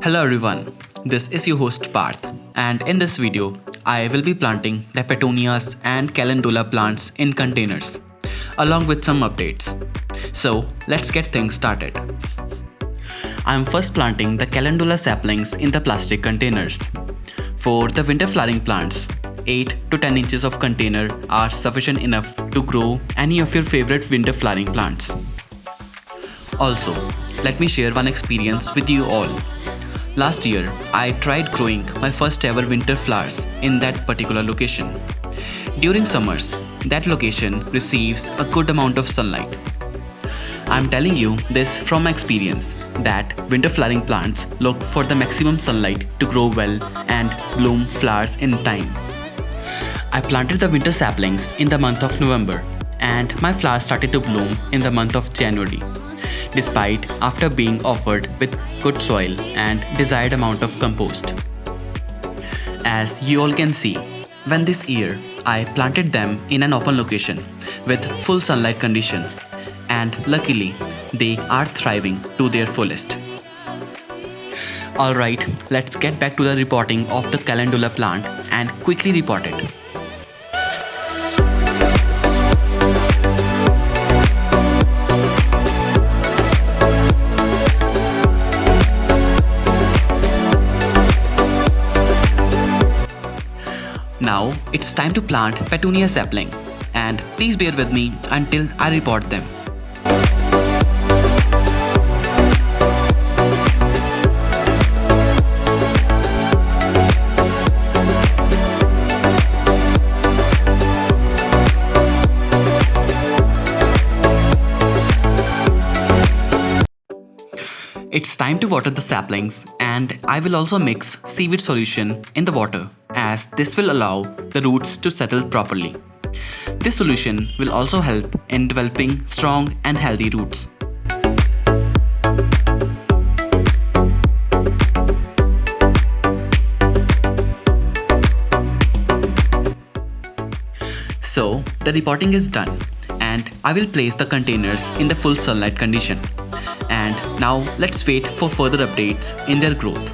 Hello everyone, this is your host Parth, and in this video I will be planting the Petunias and Calendula plants in containers along with some updates. So let's get things started. I am first planting the Calendula saplings in the plastic containers. For the winter flowering plants, 8 to 10 inches of container are sufficient enough to grow any of your favorite winter flowering plants. Also, let me share one experience with you all. Last year, I tried growing my first ever winter flowers in that particular location. During summers, that location receives a good amount of sunlight. I'm telling you this from experience that winter flowering plants look for the maximum sunlight to grow well and bloom flowers in time. I planted the winter saplings in the month of November and my flowers started to bloom in the month of January, despite after being offered with good soil and desired amount of compost. As you all can see, when this year I planted them in an open location with full sunlight condition, and luckily they are thriving to their fullest. Alright, let's get back to the reporting of the Calendula plant and quickly report it. Now it's time to plant Petunia sapling, and please bear with me until I report them. It's time to water the saplings, and I will also mix seaweed solution in the water, as this will allow the roots to settle properly. This solution will also help in developing strong and healthy roots. So the repotting is done, and I will place the containers in the full sunlight condition. And now let's wait for further updates in their growth.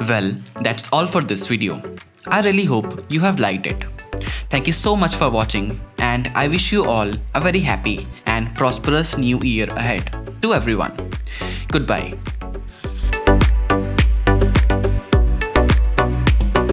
Well, that's all for this video. I really hope you have liked it. Thank you so much for watching, and I wish you all a very happy and prosperous new year ahead to everyone. Goodbye.